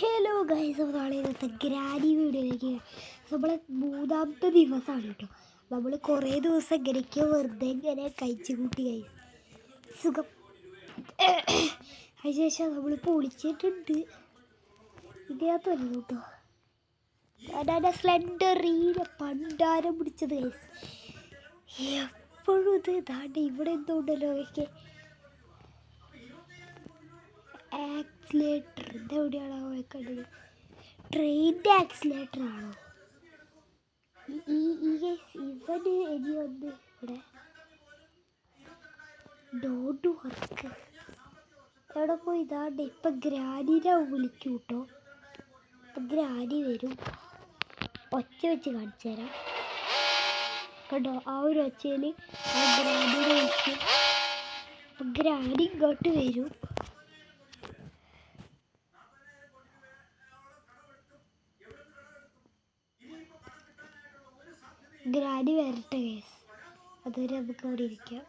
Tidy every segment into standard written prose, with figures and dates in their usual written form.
Hello guys, അപ്പോൾ നാളെ ഇന്നത്തെ ഗ്രാനി വീഡിയോയിലേക്ക് നമ്മളെ മൂന്നാമത്തെ ദിവസമാണ് കേട്ടോ. നമ്മൾ കുറേ ദിവസം ഇങ്ങനെയൊക്കെ വെറുതെ ഇങ്ങനെ കഴിച്ചു കൂട്ടി ഗൈസ് സുഖം. അതിനുശേഷം നമ്മൾ പൊളിച്ചിട്ടുണ്ട്. ഇതിനകത്തല്ല കേട്ടോ, അതാണ് സ്ലെൻഡറീനെ പണ്ടാരം പിടിച്ചത് ഗൈസ്. എപ്പോഴും ഇത് ഇതാണ്ട് ഇവിടെ എന്തുകൊണ്ടല്ലോ ഒക്കെ ആക്സിലേറ്റർ ഇതെവിടെയാണോ കണ്ടത്? ട്രെയിനിൻ്റെ ആക്സിലേറ്റർ ആണോ ഇവന്? ഇനി വന്ന് ഇവിടെ ഡോണ്ട് വർക്ക് എവിടെ പോയി? ഇതാണ്ട് ഇപ്പം ഗ്രാനിനെ വിളിക്കും കേട്ടോ. ഇപ്പം ഗ്രാനി വരും. ഒച്ച വെച്ച് കാണിച്ചു തരാം കേട്ടോ. ആ ഒരു ഒച്ചയിൽ ആ ഗ്രാനിനെ വിളിക്കും. അപ്പം ഗ്രാനി ഇങ്ങോട്ട് വരും. ഗ്രാനി വരട്ടെ കേസ്, അതുവരെ നമുക്ക് അവിടെ ഇരിക്കാം.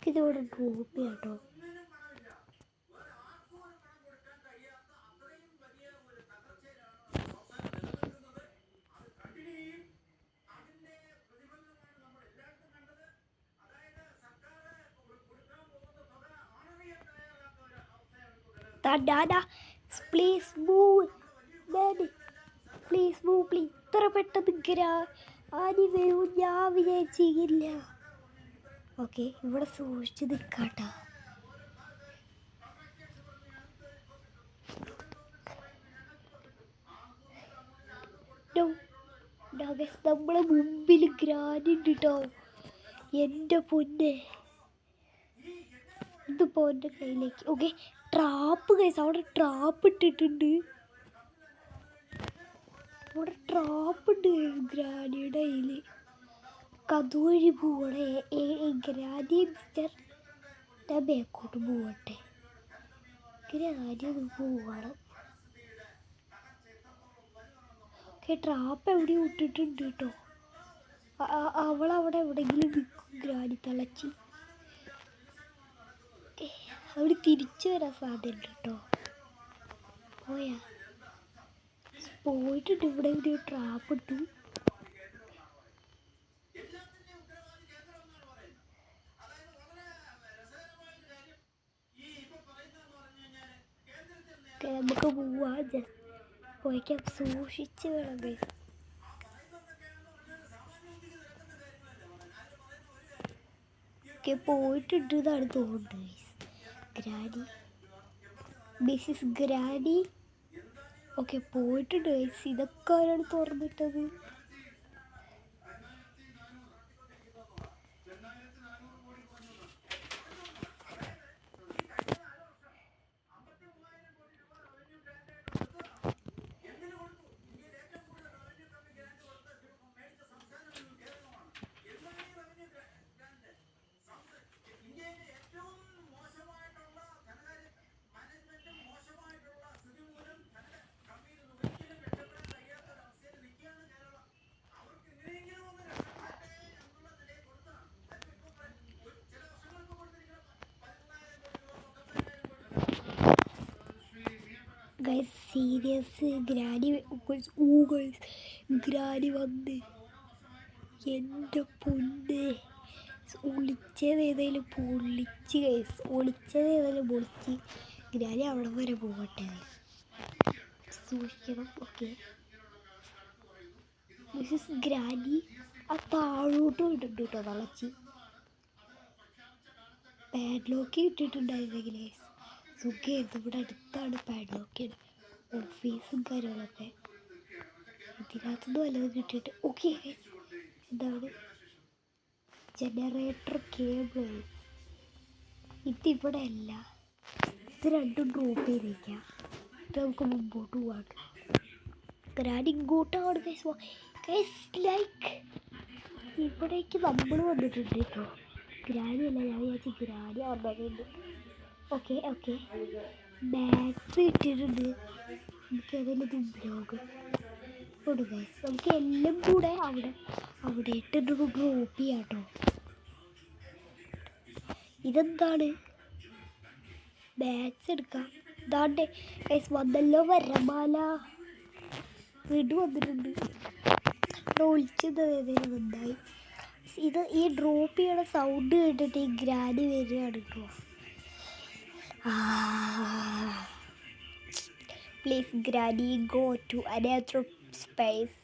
ഇതിവിടെ ഡ്രോപ്പ് ചെയ്യാം കേട്ടോ. Please move daddy, please move please. ഇത്ര പെട്ടെന്ന് ഗ്രാനി വരും ഞാൻ വിചാരിച്ചില്ല. ഓക്കെ, ഇവിടെ സൂക്ഷിച്ച് നിൽക്കാട്ട. നമ്മളെ മുമ്പിൽ ഗ്രാനി ഉണ്ട് കേട്ടോ. എൻ്റെ പൊന്നെ, ഇതിപ്പോൾ എൻ്റെ കയ്യിലേക്ക്. ഓക്കെ, ട്രാപ്പ് ഗൈസ്, അവിടെ ട്രാപ്പ് ഇട്ടിട്ടുണ്ട്. അവിടെ ട്രാപ്പ് ഉണ്ട് ഗ്രാനിയുടെ കയ്യിൽ. കതുവഴി പോവണേ ഗ്രാനി. മിസ്റ്റർ ഞാൻ ബാക്കോട്ട് പോവട്ടെ. ഗ്രാനി ഒന്ന് പോവണം. ഓക്കെ, ട്രാപ്പ് എവിടെയും ഇട്ടിട്ടുണ്ട് കേട്ടോ. അവളവിടെ എവിടെയെങ്കിലും നിൽക്കും ഗ്രാനി തളച്ചി. അവിടെ തിരിച്ചു വരാൻ സാധ്യതയുണ്ട് കേട്ടോ. പോയിട്ടുണ്ട്. ഇവിടെ എവിടെയോ ട്രാപ്പ് ഇട്ടു. നമുക്ക് പോവാ. ജസ്റ്റ് പോയിക്കാൻ സൂക്ഷിച്ച് വേണം ഗൈസ്. ഓക്കെ, പോയിട്ടുണ്ട് എന്നാണ് തോന്നുന്നത് guys. Granny, Mrs granny. Okay, പോയിട്ടുണ്ട് ഗൈസ്. ഇതൊക്കെ ആരാണ് തുറന്നിട്ടത്? ഗൈസ് സീരിയസ്, ഗ്രാനി ഗ്രാനി വന്ന് എൻ്റെ പൊന്നെ. ഒളിച്ചതേതായാലും പൊളിച്ച് ഗൈസ്, ഒളിച്ചതേതായാലും പൊളിച്ച്. ഗ്രാനി അവിടെ വരെ പോകട്ടെ ഗൈസ്, സൂക്ഷിക്കണം. ഓക്കെ, മിസ്സസ് ഗ്രാനി ആ താഴോട്ട് ഇട്ടിട്ടുണ്ട് കേട്ടോ തളച്ചി. പാഡ്ലോക്ക് ഇട്ടിട്ടുണ്ടായിരുന്നെങ്കിൽ ഗൈസ് സുഖമായിരുന്നു. ഇവിടെ അടുത്താണ് പാഡ്ലോക്കിയുടെ ഓഫീസും കാര്യങ്ങളൊക്കെ. ഇതിനകത്തുനിന്ന് വല്ലതും കിട്ടിയിട്ട്. ഓക്കെ, എന്താണ് ജനറേറ്റർ കേബിൾ. ഇതിവിടെ അല്ല, ഇത് രണ്ടും ഡ്രോപ്പ് ചെയ്തേക്കാം. ഇത് നമുക്ക് മുമ്പോട്ട് പോവാം. ഗ്രാനി ഇങ്ങോട്ടാണ് ഗൈസ്. ലൈക്ക് ഇവിടേക്ക് നമ്മൾ വന്നിട്ടുണ്ട് കേട്ടോ. ഗ്രാനി അല്ല, ഞാൻ വിചാരിച്ചു ഗ്രാനി വന്നതുണ്ട്. ഓക്കെ ഓക്കെ, ബാറ്ററി ഇട്ടിട്ടുണ്ട്. നമുക്ക് ഏതെങ്കിലും ഉപയോഗം ഉണ്ട് ഗൈസ്. നമുക്ക് എല്ലാം കൂടെ അവിടെ ഇട്ടിട്ട് ഡ്രോപ്പ് ചെയ്യാം കേട്ടോ. ഇതെന്താണ്? ബാഗ്സ് എടുക്കാം. ഇതാണ്ട് ഗൈസ് വന്നല്ലോ വരമാല. വീണ്ടും വന്നിട്ടുണ്ട്. ഒളിച്ചത് ഏതെങ്കിലും നന്നായി. ഇത് ഈ ഡ്രോപ്പ് ചെയ്യണ സൗണ്ട് കേട്ടിട്ട് ഈ ഗ്രാനി വരികയാണ് കേട്ടോ. Please granny go to another space.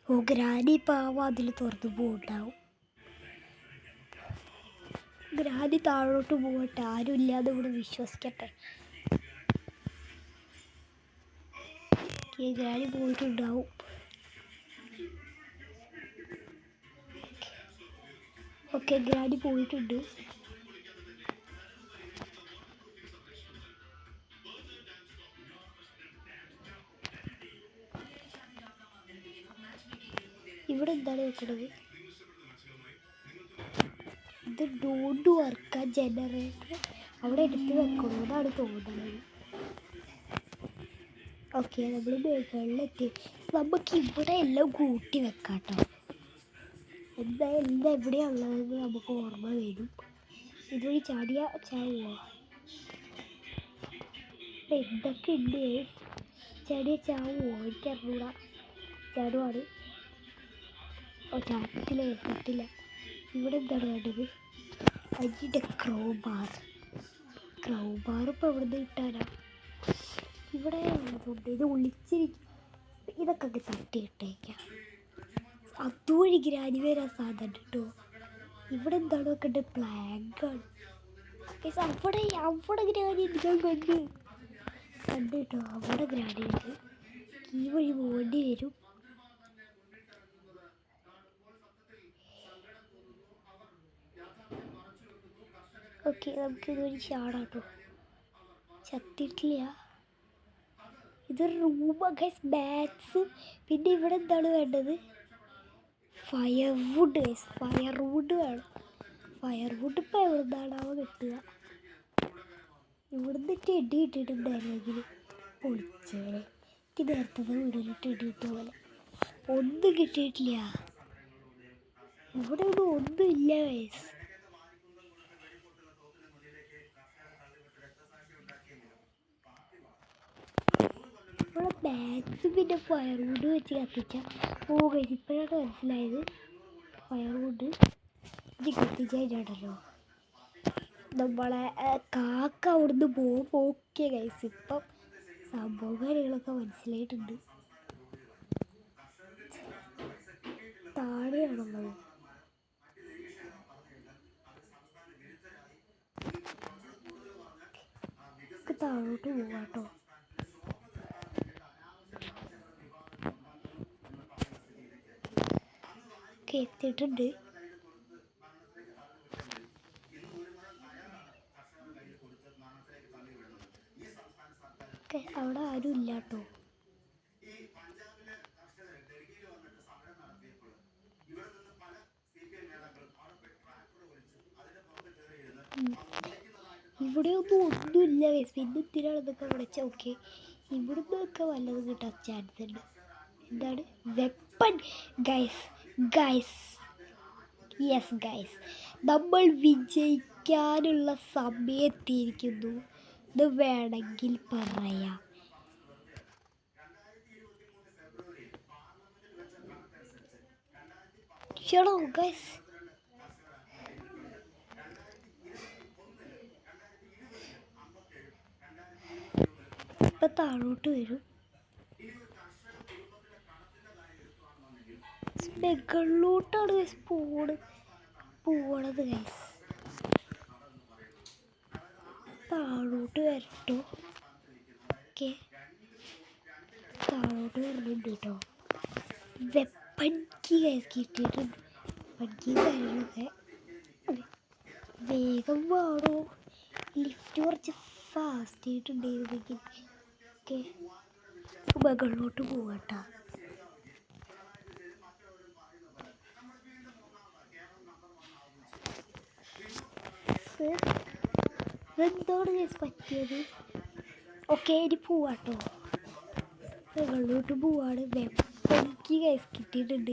ഓ ഗ്രാനി പാവം അതിൽ തുറന്നു പോകണ്ടാവും. ഗ്രാനി താഴോട്ട് പോകട്ടെ, ആരും ഇല്ലാതെ ഇവിടെ വിശ്വസിക്കട്ടെ. ഗ്രാനി പോയിട്ടുണ്ടാവും. ഓക്കെ ഗ്രാനി പോയിട്ടുണ്ട്. ഇവിടെ എന്താണ് വെക്കുന്നത്? ഇത് ഡോണ്ട് വർക്ക്. ആ ജനറേറ്റർ അവിടെ എടുത്ത് വെക്കണമെന്നാണ് തോന്നുന്നത്. ഓക്കെ നമ്മൾ മേഘകളിലെത്തി. നമുക്ക് ഇവിടെ എല്ലാം കൂട്ടി വെക്കാം കേട്ടോ. എന്താ എവിടെയുള്ളതെന്ന് നമുക്ക് ഓർമ്മ വരും. ഇതുവഴി ചാവുമോ? എന്തൊക്കെ ഉണ്ട്? ചാവുമോ? എനിക്കറിഞ്ഞൂടാ. ചാടുവാണ്. ഓ ചാട്ടില്ല. ഇവിടെ എന്താണ് വേണ്ടത്? അതിൻ്റെ ക്രൗ ബാർ ഇപ്പോൾ എവിടെ നിന്ന് കിട്ടാനാ? ഇവിടെ ഉള്ളതുകൊണ്ട് ഇത് ഒളിച്ചിരിക്കും. ഇതൊക്കെ അങ്ങ് തട്ടിയിട്ടേക്കാം. അതുവഴി ഗ്രാനി വരാൻ സാധ്യത കേട്ടോ. ഇവിടെ എന്താണ് നോക്കണ്ടേ? പ്ലാങ്കാണ്. അവിടെ ഗ്രാനി ഞാൻ കണ്ട് കേട്ടോ. അവിടെ ഗ്രാനി ഉണ്ട്. ഈ വഴി പോകേണ്ടി വരും. ഓക്കെ നമുക്കിതൊരു ചാടാട്ടോ. ചത്തിട്ടില്ല. ഇത് റൂമ ഗൈസ്. ബാറ്റ്സ്. പിന്നെ ഇവിടെ എന്താണ് വേണ്ടത്? Firewood guys. ഫയർവുഡ് വേണം. ഫയർവുഡ് ഇപ്പോൾ എവിടെ നിന്നാണാവോ കിട്ടുക? ഇവിടുന്ന് ടെടി ഇട്ടിട്ടുണ്ടായിരുന്നെങ്കിൽ പൊളിച്ചേനെ. എനിക്ക് നേരത്തെ വീടിന് ടെടി ഇട്ട പോലെ ഒന്നും കിട്ടിയിട്ടില്ല. ഇവിടെ ഒന്നും ഇല്ല ഗൈസ്. ഇവിടെ ബാഗ്സ് പിന്നെ ഫയർവുഡ് വെച്ച് കത്തിച്ച. ഓ ഗൈസ് ഇപ്പോഴാണ് മനസ്സിലായത്. ഫയർവുഡ് ഇത് കത്തിച്ച കഴിഞ്ഞാണല്ലോ നമ്മളെ കാക്ക അവിടുന്ന് പോക്കിയ ഗൈസ്. ഇപ്പം സംഭവം കാര്യങ്ങളൊക്കെ മനസ്സിലായിട്ടുണ്ട്. താഴെയാണുള്ളത്. താഴോട്ട് പോവാട്ടോ. എത്തിയിട്ടുണ്ട്. അവിടെ ആരും ഇല്ല കേട്ടോ. ഇവിടെ ഒന്നുമില്ല ഗൈസ്. പിന്നെ ഇത്തിരിയാണെന്നൊക്കെ വിളിച്ചാൽ ഓക്കെ. ഇവിടുന്നൊക്കെ വല്ലതും കിട്ടാൻ ചാൻസ് ഉണ്ട്. എന്താണ്? Weapon guys. യെസ് ഗൈസ്, നമ്മൾ വിജയിക്കാനുള്ള സമയത്തിരിക്കുന്നു എന്ന് വേണമെങ്കിൽ പറയാം. ചലോ ഗൈസ്. ഇപ്പം താഴോട്ട് വരും. മുകളിലോട്ടാണ് ഗൈസ് പോണത് ഗൈസ്. താഴോട്ട് വരട്ടോ. ഓക്കെ താഴോട്ട് വരുന്നുണ്ട് കേട്ടോ. വെപ്പൻക്ക് ഗൈസ് കിട്ടിയിട്ടുണ്ട്. വെപ്പൻക്ക് കാര്യങ്ങളൊക്കെ വേഗം വേണോ? ലിഫ്റ്റ് കുറച്ച് ഫാസ്റ്റ് ആയിട്ടുണ്ടായിരുന്നെങ്കിൽ. ഓക്കെ മുകളിലോട്ട് പോവാട്ടോ. എന്താണ് പറ്റിയത്? ഓക്കെ ഇനി പോവാട്ടോ. മുകളിലോട്ട് പോവാണ്. വെപ്പൻക്ക് ഗൈസ് കിട്ടിയിട്ടുണ്ട്.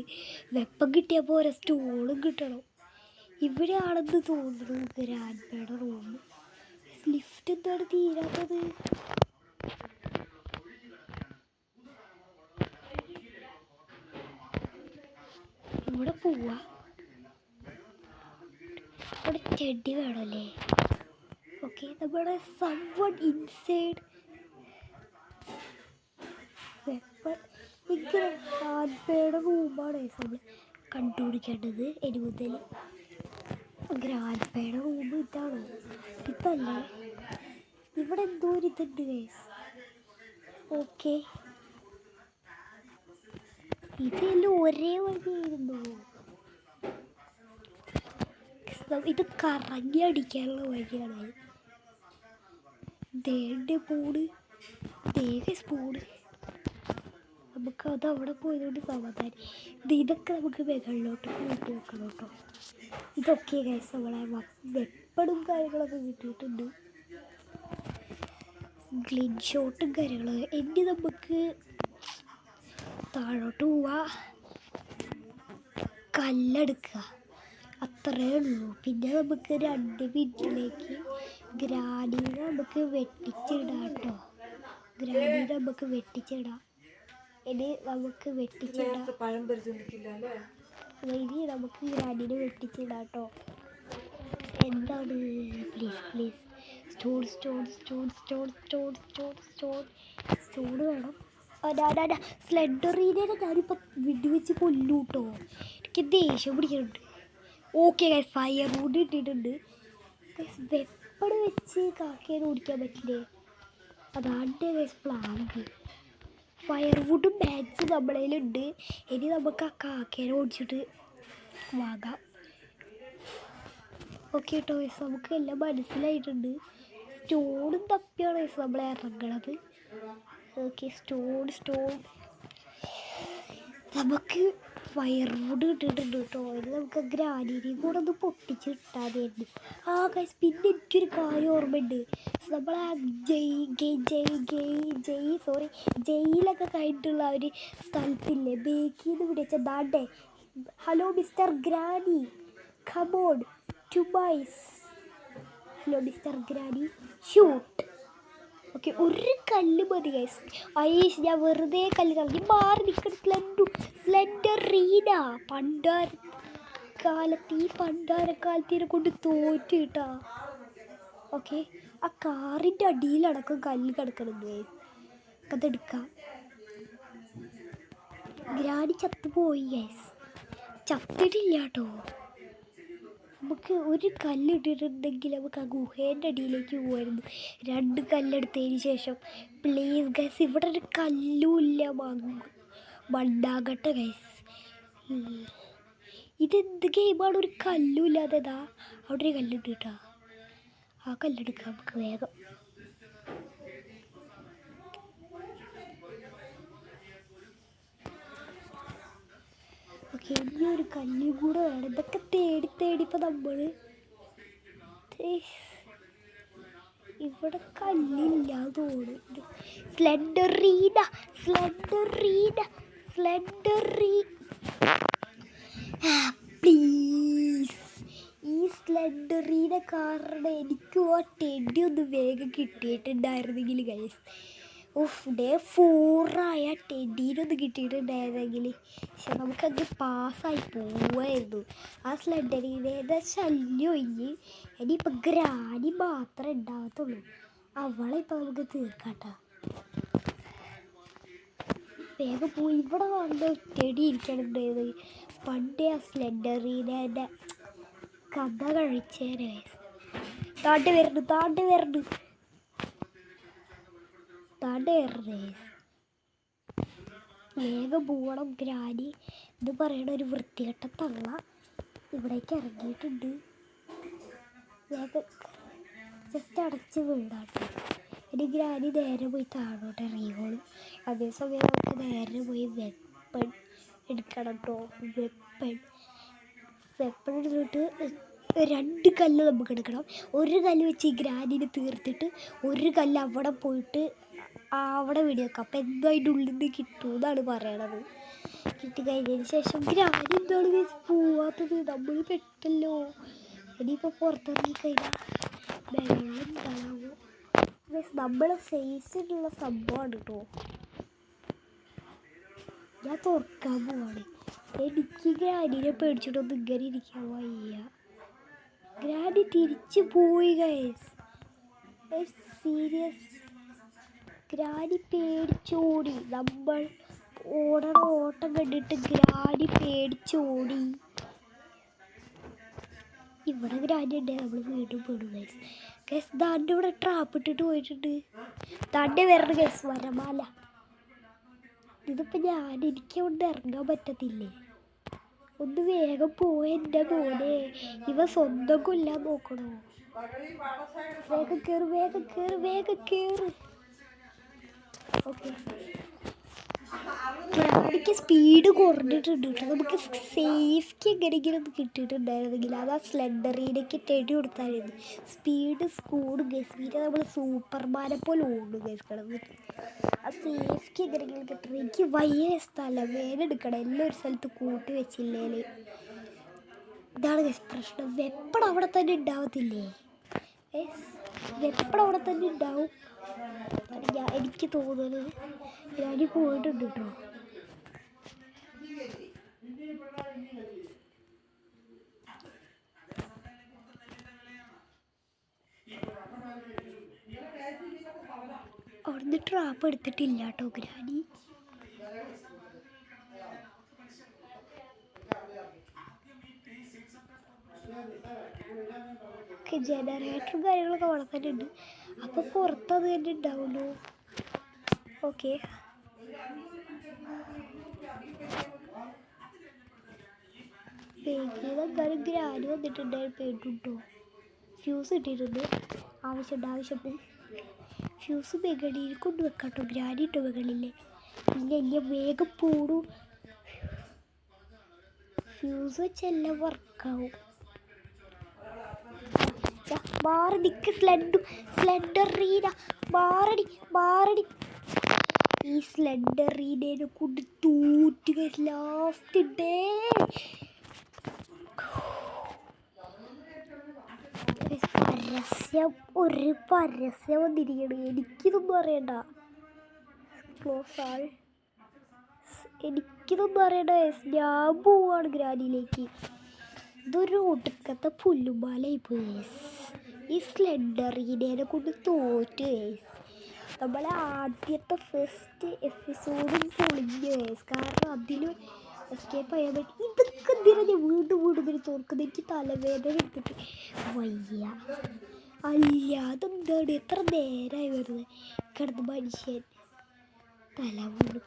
വെപ്പം കിട്ടിയപ്പോൾ ഓരോ സ്റ്റോളും കിട്ടണം. ഇവിടെയാണെന്ന് തോന്നുന്നു ഗ്രാൻഡ്മയുടെ റൂം. ലിഫ്റ്റ് എന്താണ് തീരാത്തത്? ഇവിടെ പോവാ. അവിടെ ചെടി വേണമല്ലേ? ഓക്കെ, നമ്മുടെ സംവൺ ഇൻസൈഡ് വെപ്പൺ. ഇങ്ങനെ ഗ്രാൻഡ്പയുടെ റൂമാണ് നമ്മൾ കണ്ടുപിടിക്കേണ്ടത്. ഇനി മുതൽ ഗ്രാൻഡ്പയുടെ റൂം ഇതാണോ? ഇതല്ലേ? ഇവിടെ എന്തോ ഒരു ഇതുണ്ട് ഗൈസ്. ഓക്കെ, ഇതെല്ലാം ഒരേ വഴിയായിരുന്നു. ഇത് കറങ്ങി അടിക്കാനുള്ള വഴിയാണ്. ദേന്റെ പോണ്, ദേവ സ്പൂണ്. നമുക്ക് അത് അവിടെ പോയതുകൊണ്ട് സമാധാനം. ഇതൊക്കെ നമുക്ക് മുകളിലോട്ട് കൂട്ടി വെക്കണം കേട്ടോ. ഇതൊക്കെ ഗൈസ് നമ്മളെ വെപ്പണും കാര്യങ്ങളൊക്കെ കിട്ടിയിട്ടുണ്ട്. ഗ്ലിൻ ഷോട്ടും കാര്യങ്ങളൊക്കെ. ഇനി നമുക്ക് താഴോട്ട് പോവാ, കല്ലെടുക്കുക, അത്രേ ഉള്ളൂ. പിന്നെ നമുക്ക് 2 മിനിറ്റിലേക്ക് ഗ്രാനീനെ നമുക്ക് വെട്ടിച്ചിടാം കേട്ടോ. ഗ്രാനീനെ നമുക്ക് വെട്ടിച്ചിടാം. ഇനി നമുക്ക് വെട്ടിച്ചിടാം. ഇനി നമുക്ക് ഗ്രാനീനെ വെട്ടിച്ചിടാം കേട്ടോ. എന്താണ്? Please please, stone stone stone stone stone stone stone stone വേണം. സ്ലെൻഡറിനെ ഞാനിപ്പോൾ വെടിവെച്ച് കൊല്ലൂ കേട്ടോ. എനിക്ക് ദേഷ്യം പിടിക്കുന്നുണ്ട്. ഓക്കെ ഗൈസ്, ഫയർ വുഡ് ഇട്ടിട്ടുണ്ട്. വെപ്പണ് വെച്ച് കാക്കേനെ ഓടിക്കാൻ പറ്റില്ലേ? അതാണ് ഗൈസ് പ്ലാൻ. ഫയർ വുഡും ബാഗ്സും നമ്മുടെ കയ്യിലുണ്ട്. ഇനി നമുക്ക് ആ കാക്കേനെ ഓടിച്ചിട്ട് വാങ്ങാം. ഓക്കെ കേട്ടോ ഗൈസ്, നമുക്ക് എല്ലാം മനസ്സിലായിട്ടുണ്ട്. സ്റ്റോണും തപ്പിയാണ് ഗൈസ് നമ്മൾ ഇറങ്ങണത്. ഓക്കെ, സ്റ്റോൺ നമുക്ക് ഫയർ വുഡ് കിട്ടിയിട്ടുണ്ട് കേട്ടോ. ഇത് നമുക്ക് ഗ്രാനീനെയും കൂടെ ഒന്ന് പൊട്ടിച്ചിട്ടാതായിരുന്നു. ആ ഗൈസ്, പിന്നെ എനിക്കൊരു കാര്യം ഓർമ്മയുണ്ട്. നമ്മളെ ജയിലൊക്കെ കഴിഞ്ഞിട്ടുള്ള ഒരു സ്ഥലത്തില്ലേ, ബേക്കിന്ന് വിളിച്ച ദാണ്ടേ, hello mister granny, come on to mice. Hello mister granny, shoot. Okay, ഒരു കല്ല് മതി ഗൈസ്. ഐസ്, ഞാൻ വെറുതെ കല്ല് കളഞ്ഞു മാറി നിൽക്കുന്ന സ്ലെൻഡറീന. പണ്ടാരക്കാലത്തിനെ കൊണ്ട് തോറ്റു കിട്ടാ. ഓക്കെ, ആ കാറിൻ്റെ അടിയിലടക്കം കല്ല് കിടക്കണത് ഗൈസ്. അതെടുക്കാം. ഗ്രാനി ചത്തുപോയി ഗൈസ്. ചത്തിട്ടില്ല കേട്ടോ. നമുക്ക് ഒരു കല്ലിട്ടിട്ടുണ്ടെങ്കിൽ നമുക്ക് ആ ഗുഹേൻ്റെ അടിയിലേക്ക് പോകുമായിരുന്നു. 2 കല്ലെടുത്തതിന് ശേഷം. പ്ലീസ് ഗൈസ്, ഇവിടെ ഒരു കല്ലുമില്ല. മണ്ണാകട്ടെ ഗൈസ്. ഇതെന്ത് ഗെയിമാണ്? ഒരു കല്ലും ഇല്ലാതെതാ അവിടെ ഒരു കല്ലുണ്ട് കേട്ടോ. ആ കല്ലെടുക്കാം നമുക്ക് വേഗം. ഓക്കെ, ഇനി ഒരു കല്ലും കൂടെ വേണം. ഇതൊക്കെ തേടി ഇപ്പം നമ്മൾ ഇവിടെ കല്ലില്ല തോന്നുന്നു. സ്ലെൻഡറീന പ്ലീസ്. ഈ സ്ലെൻഡറീനെ കാരണം എനിക്കും ആ ടെഡി ഒന്ന് വേഗം കിട്ടിയിട്ടുണ്ടായിരുന്നെങ്കിൽ ഗൈസ്. ഡേ 4 ആയ ടെഡീനൊന്ന് കിട്ടിയിട്ടുണ്ടായിരുന്നെങ്കിൽ പക്ഷെ നമുക്കത് പാസ്സായി പോവായിരുന്നു. ആ സ്ലെൻഡറിനെ ശല്യം ഒഴിഞ്ഞ് ഇനിയിപ്പോൾ ഗ്രാനി മാത്രമേ ഉണ്ടാകത്തുള്ളൂ. അവളെ ഇപ്പം നമുക്ക് തീർക്കാട്ടോ. വേഗം പോയി. ഇവിടെ വന്ന് ടെഡി ഇരിക്കണുണ്ടായത്. പണ്ടേ ആ സ്ലെൻഡറിനെ എൻ്റെ കഥ കഴിച്ചേനെ. താണ്ടി വരണ്ട്. വേഗം പോകണം. ഗ്രാനി എന്ന് പറയണ ഒരു വൃത്തികെട്ട തള്ള ഇവിടേക്ക് ഇറങ്ങിയിട്ടുണ്ട്. വേഗം ജസ്റ്റ് അടച്ച് വീടാട്ടോ. ഇനി ഗ്രാനി നേരെ പോയി താഴോട്ട് ഇറങ്ങിക്കോളും. അതേസമയം നമുക്ക് നേരെ പോയി വെപ്പൺ എടുക്കണം കേട്ടോ. വെപ്പൺ എടുത്തിട്ട് 2 കല്ല് നമുക്ക് എടുക്കണം. ഒരു കല്ല് വെച്ച് ഈ ഗ്രാനിനെ തീർത്തിട്ട് ഒരു കല്ല് അവിടെ പോയിട്ട് അവിടെ വെടിവെക്കാം. അപ്പം എന്തോ അതിൻ്റെ ഉള്ളിൽ നിന്ന് കിട്ടുമെന്നാണ് പറയണത്. കിട്ടിക്കഴിഞ്ഞതിന് ശേഷം ഗ്രാനി എന്താണ് പോവാത്തത്? നമ്മൾ പെട്ടല്ലോ. ഇനിയിപ്പോൾ പുറത്തിറങ്ങിക്കഴിഞ്ഞാൽ വെള്ളം ഉണ്ടാവും. നമ്മൾ സൈസിലുള്ള സംഭവമാണ് കേട്ടോ. ഞാൻ തുറക്കാൻ പോവാണ്. എനിക്ക് ഗ്രാനിനെ പേടിച്ചിട്ടൊന്നും ഇങ്ങനെ ഇരിക്കാൻ വയ്യ. ഗ്രാനി തിരിച്ചു പോയി ഗൈസ്. സീരിയസ്. ഗ്രാനി പേടിച്ചോടി. നമ്മൾ ഓട്ടം കണ്ടിട്ട് ഗ്രാനി പേടിച്ചോടി. ഇവിടെ ഗ്രാനി ഉണ്ട്. നമ്മൾ വീണ്ടും പെടും ഗൈസ്. ഗൈസ് ദാൻ്റെ ഇവിടെ ട്രാപ്പ് ഇട്ടിട്ട് പോയിട്ടുണ്ട്. ദാൻ്റെ വരണം ഗൈസ്. വരമാല. ഇതിപ്പോൾ എനിക്ക് കൊണ്ട് ഇറങ്ങാൻ പറ്റത്തില്ലേ? ഒന്ന് വേഗം പോയ എൻ്റെ മോനെ. ഇവ സ്വന്തം കൊല്ലാൻ നോക്കണോ? വേഗം കയറ്. ഓക്കെ, ഗ്രാനിക്ക് സ്പീഡ് കുറഞ്ഞിട്ടുണ്ട് കേട്ടോ. നമുക്ക് സേഫ്റ്റി എങ്ങനെയെങ്കിലും ഒന്ന് കിട്ടിയിട്ടുണ്ടായിരുന്നെങ്കിൽ അത് ആ സ്ലെൻഡറിനൊക്കെ ടെടി കൊടുത്തായിരുന്നു. സ്പീഡ് കൂടും ഗൈസ്. പിന്നെ നമ്മൾ സൂപ്പർമാനെ പോലെ ഓടും ഗൈസ് കിടന്നിട്ട്. ആ സേഫ്റ്റി എങ്ങനെയെങ്കിലും കിട്ടണം. എനിക്ക് വലിയ സ്ഥലം വേദെടുക്കണം. എല്ലാം ഒരു സ്ഥലത്ത് കൂട്ടി വെച്ചില്ലേ. ഇതാണ് ഗൈസ് പ്രശ്നം. വെപ്പൺ അവിടെ തന്നെ ഉണ്ടാവത്തില്ലേ? വെപ്പൺ അവിടെ തന്നെ ഉണ്ടാവും. എനിക്ക് തോന്നുന്നത് ഞാൻ പോയിട്ടുണ്ട് കേട്ടോ. അവിടുന്ന് ട്രാപ്പ് എടുത്തിട്ടില്ല കേട്ടോ ഗ്രാനി. ജനറേറ്ററും കാര്യങ്ങളൊക്കെ അവിടെ തന്നെ ഉണ്ട്. അപ്പോൾ പുറത്തത് തന്നെ ഉണ്ടാവുമല്ലോ. ഓക്കെ, എന്തായാലും ഗ്രാനി വന്നിട്ടുണ്ടായിരുന്നു. പേടിട്ടുണ്ടോ? ഫ്യൂസ് കിട്ടിയിട്ടുണ്ട്. ആവശ്യമുണ്ട്. ഫ്യൂസ് മെകളിൽ കൊണ്ടുവെക്കാം കേട്ടോ. ഗ്രാനി ഇട്ടോ മെകളിൽ. പിന്നെ വേഗം പോടൂ. ഫ്യൂസ് വെച്ചെല്ലാം വർക്കാവും. മാറി നിൽക്ക് സ്ലെൻഡറീന. മാറടി. ഈ സ്ലെൻഡറീനെ കൊണ്ട് തൂറ്റുക. ലാസ്റ്റ് ഡേ പരസ്യം വന്നിരിക്കണം. എനിക്കിതൊന്നും അറിയണ്ട. എനിക്കിതൊന്നും അറിയണ്ട. ഞാൻ പോവാണ് ഗ്രാനിയിലേക്ക്. ഇതൊരു ഒടുക്കത്തെ പുല്ലുമാലയായി പോയി. ഈ സ്ലെൻഡറീനെ കൊണ്ട് തോറ്റു. നമ്മളെ ആദ്യത്തെ ഫസ്റ്റ് എപ്പിസോഡും പൊളിഞ്ഞു. കാരണം അതിൽ എസ്കേപ്പ് ചെയ്യാൻ പറ്റി. ഇതൊക്കെ എന്തിനാ ഞാൻ വീണ്ടും ഇവർ തോർക്കുന്നത്? എനിക്ക് തലവേദന എടുത്തിട്ട് വയ്യ. അല്ല, അതെന്താണ് എത്ര നേരമായി വരുന്നത് കിടന്ന് മനുഷ്യൻ തല വീണ്.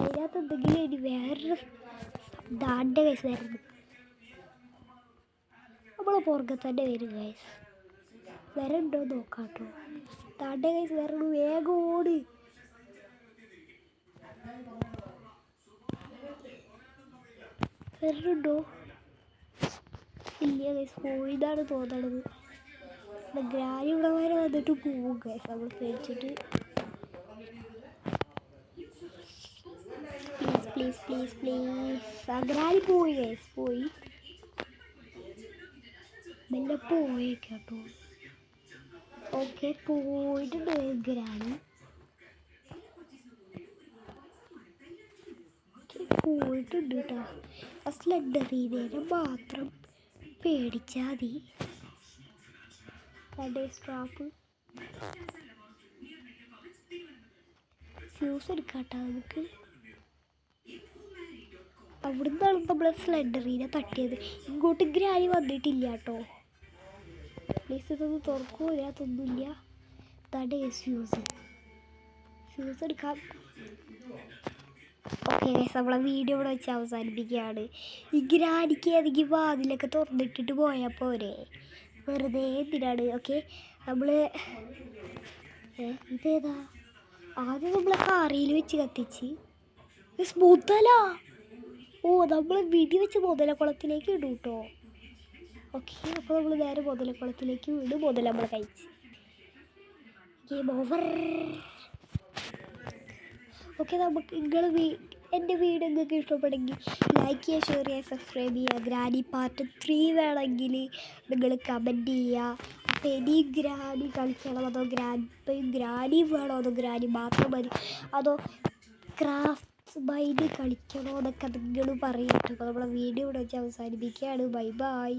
അതിനകത്ത് എന്തെങ്കിലും ഇനി വേറൊരു ദാൻ്റെ കേസ് വരുന്നു. നമ്മളെ പുറകെ തന്നെ വരും ഗൈസ്. വരണ്ടോ നോക്കാം കേട്ടോ. ദാൻ്റെ കേസ് വരണം. വേഗം ഓട്. വരണുണ്ടോ? ഇല്ല ഗൈസ്, പോയിന്നാണ് തോന്നണത്. ഗ്രാനി ഇവിടെ വരെ വന്നിട്ട് പോവും ഗൈസ്. നമ്മൾ പേടിച്ചിട്ട്. പ്ലീസ്. ആ ഗ്രാനി പോയി ഗൈസ്. മെല്ലെ പോയേക്കാട്ടോ. ഓക്കെ, പോയിട്ടുണ്ട് ഗ്രാനി. പോയിട്ടുണ്ട് കേട്ടോ. ആ സ്ലെൻഡറീനെ മാത്രം പേടിച്ചാൽ മതി. സ്ട്രാപ്പ് ഫ്യൂസ് എടുക്കാട്ടോ നമുക്ക്. അവിടുന്നാണ് നമ്മളെ സ്ലെൻഡറീനെ തട്ടിയത്. ഇങ്ങോട്ട് ഗ്രാനി വന്നിട്ടില്ല കേട്ടോ. പ്ലീസ് ഇതൊന്ന് തുറക്കുമോ? ഇതിനകത്തൊന്നുമില്ല. തടേ ഫ്യൂസ് എടുക്കാം. ഓക്കെ ഗൈസ്, നമ്മളെ വീഡിയോ ഇവിടെ വെച്ച് അവസാനിപ്പിക്കുകയാണ്. ഈ ഗ്രാനിക്ക് ഏതെങ്കിലും വാതിലൊക്കെ തുറന്നിട്ടിട്ട് പോയാൽ പോരെ? വെറുതെ എന്തിനാണ്? ഓക്കെ, നമ്മൾ ഇതേതാ ആദ്യം നമ്മളെ കാറിയിൽ വെച്ച് കത്തിച്ച് മുതല. നമ്മൾ വെടി വെച്ച് മുതലക്കുളത്തിലേക്ക് ഇടും കേട്ടോ. ഓക്കെ, അപ്പോൾ നമ്മൾ നേരെ മുതലക്കുളത്തിലേക്ക് വീട്. മുതല നമ്മൾ കഴിച്ച് ഗെയിം ഓവർ. ഓക്കെ, നമുക്ക് എൻ്റെ വീഡിയോ നിങ്ങൾക്ക് ഇഷ്ടപ്പെടുമെങ്കിൽ ലൈക്ക് ചെയ്യുക, ഷെയർ ചെയ്യുക, സബ്സ്ക്രൈബ് ചെയ്യുക. ഗ്രാനി പാർട്ട് 3 വേണമെങ്കിൽ നിങ്ങൾ കമൻറ്റ് ചെയ്യുക. അപ്പോൾ ഇനി ഗ്രാനി കളിക്കണം, അതോ ഗ്രാനി വേണോ, അതോ ഗ്രാനി മാത്രം മതി, അതോ ക്രാഫ്റ്റ് മൈൻഡ് കളിക്കണോ എന്നൊക്കെ നിങ്ങൾ പറയും. അപ്പോൾ നമ്മളെ വീഡിയോ ഇവിടെ വെച്ച് അവസാനിപ്പിക്കുകയാണ്. Bye bye.